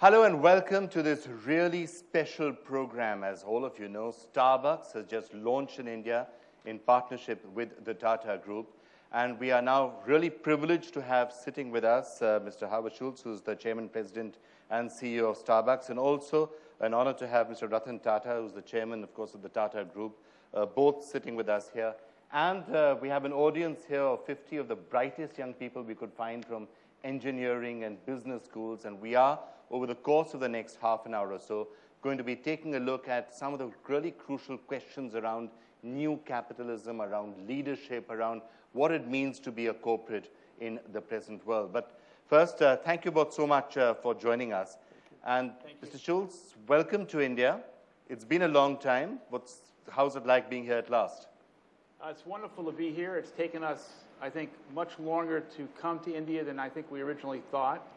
Hello and welcome to this really special program. As all of you know, Starbucks has just launched in India in partnership with the Tata Group. And we are now really privileged to have sitting with us Mr. Howard Schultz, who's the Chairman, President, and CEO of Starbucks, and also an honor to have Mr. Ratan Tata, who's the Chairman, of course, of the Tata Group, both sitting with us here. And we have an audience here of 50 of the brightest young people we could find from engineering and business schools, and we are, over the course of the next half an hour or so, going to be taking a look at some of the really crucial questions around new capitalism, around leadership, around what it means to be a corporate in the present world. But first, thank you both so much for joining us. And Mr. Schultz, welcome to India. It's been a long time. How's it like being here at last? It's wonderful to be here. It's taken us, I think, much longer to come to India than I think we originally thought.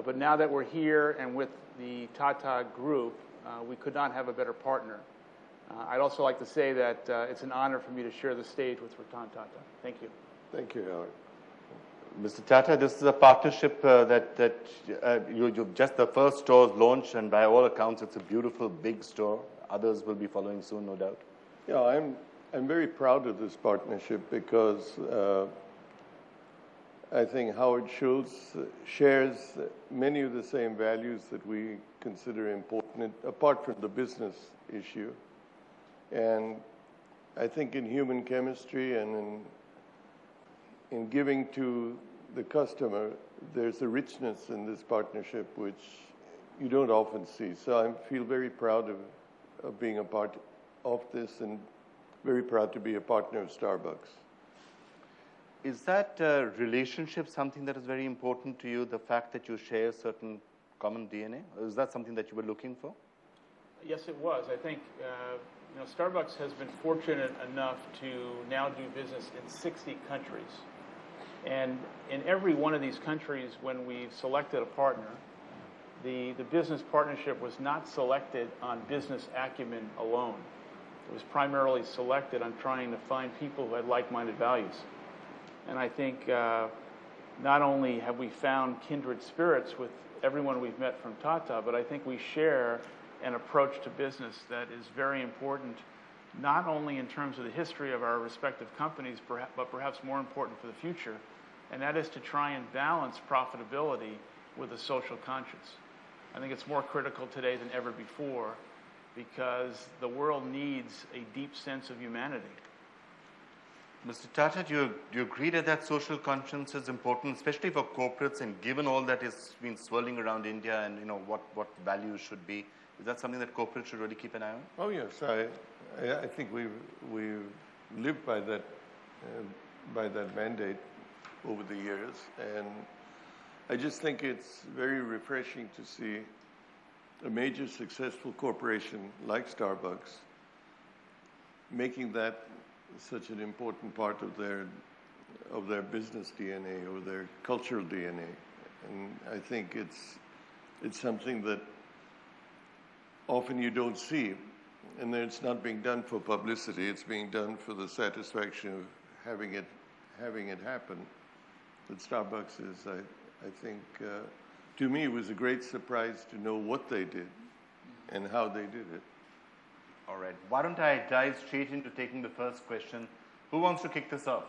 But now that we're here and with the Tata Group, we could not have a better partner. I'd also like to say that it's an honor for me to share the stage with Ratan Tata. Thank you. Thank you, Howard. Mr. Tata, this is a partnership that you've just the first store launched, and by all accounts, it's a beautiful, big store. Others will be following soon, no doubt. Yeah, I'm very proud of this partnership because I think Howard Schultz shares many of the same values that we consider important, apart from the business issue. And I think in human chemistry and in giving to the customer, there's a richness in this partnership which you don't often see. So I feel very proud of being a part of this and very proud to be a partner of Starbucks. Is that relationship something that is very important to you, the fact that you share certain common DNA? Or is that something that you were looking for? Yes, it was. I think Starbucks has been fortunate enough to now do business in 60 countries. And in every one of these countries, when we've selected a partner, the business partnership was not selected on business acumen alone. It was primarily selected on trying to find people who had like-minded values. And I think not only have we found kindred spirits with everyone we've met from Tata, but I think we share an approach to business that is very important, not only in terms of the history of our respective companies, but perhaps more important for the future, and that is to try and balance profitability with a social conscience. I think it's more critical today than ever before because the world needs a deep sense of humanity. Mr. Tata, do you agree that social conscience is important, especially for corporates, and given all that has been swirling around India and what values should be? Is that something that corporates should really keep an eye on? Oh yes, I think we've lived by that mandate over the years, and I just think it's very refreshing to see a major successful corporation like Starbucks making that such an important part of their business DNA or their cultural DNA, and I think it's something that often you don't see, and it's not being done for publicity. It's being done for the satisfaction of having it happen. But Starbucks is, I think, to me, it was a great surprise to know what they did and how they did it. All right. Why don't I dive straight into taking the first question? Who wants to kick this off?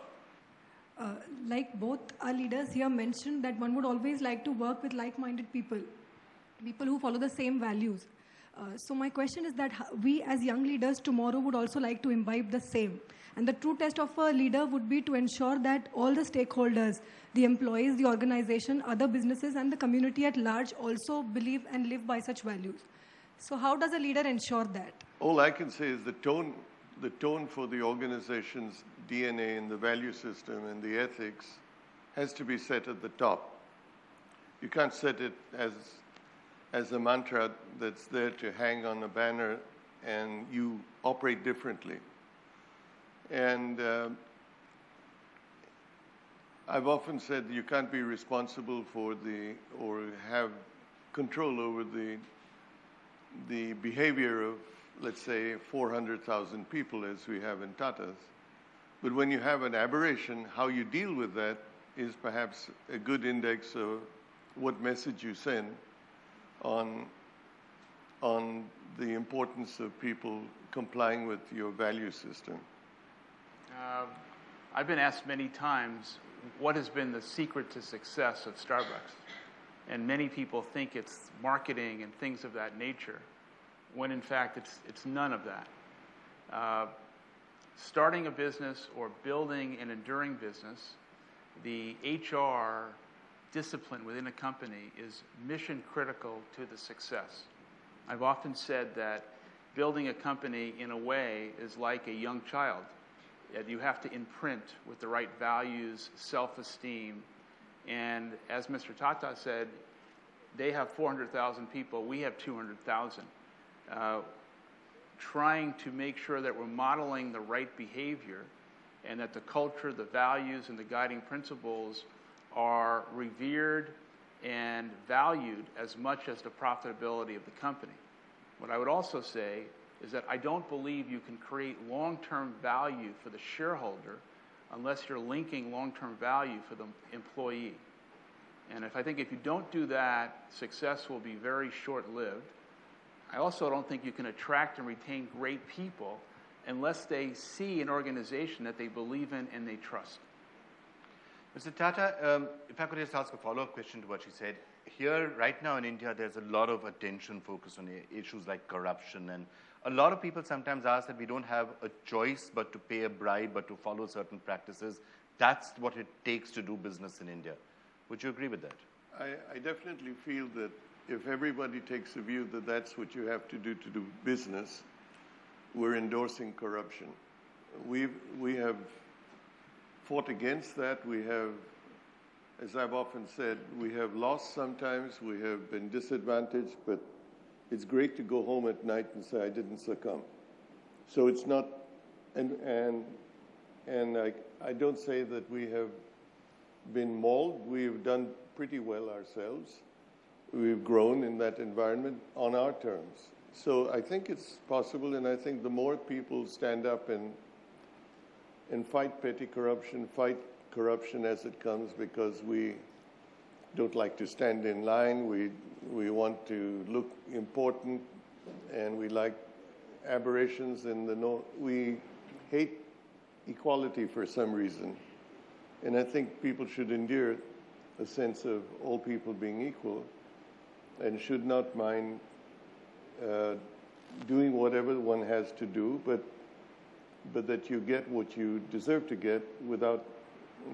Like both our leaders here mentioned that one would always like to work with like-minded people who follow the same values. So my question is that we as young leaders tomorrow would also like to imbibe the same. And the true test of a leader would be to ensure that all the stakeholders, the employees, the organization, other businesses, and the community at large also believe and live by such values. So how does a leader ensure that? All I can say is the tone for the organization's DNA and the value system and the ethics has to be set at the top. You can't set it as a mantra that's there to hang on a banner and you operate differently. And I've often said you can't be responsible for or have control over the behavior of, let's say, 400,000 people as we have in Tata's. But when you have an aberration, how you deal with that is perhaps a good index of what message you send on the importance of people complying with your value system? I've been asked many times, what has been the secret to success of Starbucks? And many people think it's marketing and things of that nature, when in fact it's none of that. Starting a business or building an enduring business, the HR discipline within a company is mission critical to the success. I've often said that building a company in a way is like a young child. You have to imprint with the right values, self-esteem, and as Mr. Tata said, they have 400,000 people, we have 200,000. Trying to make sure that we're modeling the right behavior and that the culture, the values, and the guiding principles are revered and valued as much as the profitability of the company. What I would also say is that I don't believe you can create long-term value for the shareholder unless you're linking long-term value for the employee. And I think if you don't do that, success will be very short-lived. I also don't think you can attract and retain great people unless they see an organization that they believe in and they trust. Mr. Tata, if I could just ask a follow-up question to what you said. Here, right now in India, there's a lot of attention focused on issues like corruption, and a lot of people sometimes ask that we don't have a choice but to pay a bribe, but to follow certain practices. That's what it takes to do business in India. Would you agree with that? I definitely feel that if everybody takes a view that that's what you have to do business, we're endorsing corruption. We have fought against that. We have, as I've often said, we have lost sometimes, we have been disadvantaged, but it's great to go home at night and say, I didn't succumb. So it's not, and I don't say that we have been mauled. We've done pretty well ourselves. We've grown in that environment on our terms. So I think it's possible, and I think the more people stand up and fight petty corruption, fight corruption as it comes, because we don't like to stand in line, we want to look important, and we like aberrations in the we hate equality for some reason. And I think people should endure a sense of all people being equal and should not mind doing whatever one has to do, but that you get what you deserve to get without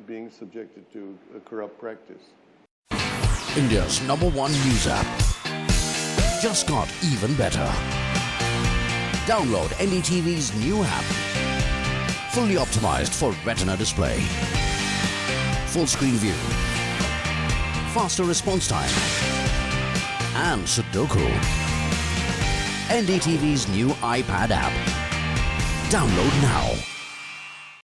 being subjected to a corrupt practice. India's #1 news app just got even better. Download NDTV's new app. Fully optimized for Retina display. Full screen view. Faster response time. And Sudoku. NDTV's new iPad app. Download now.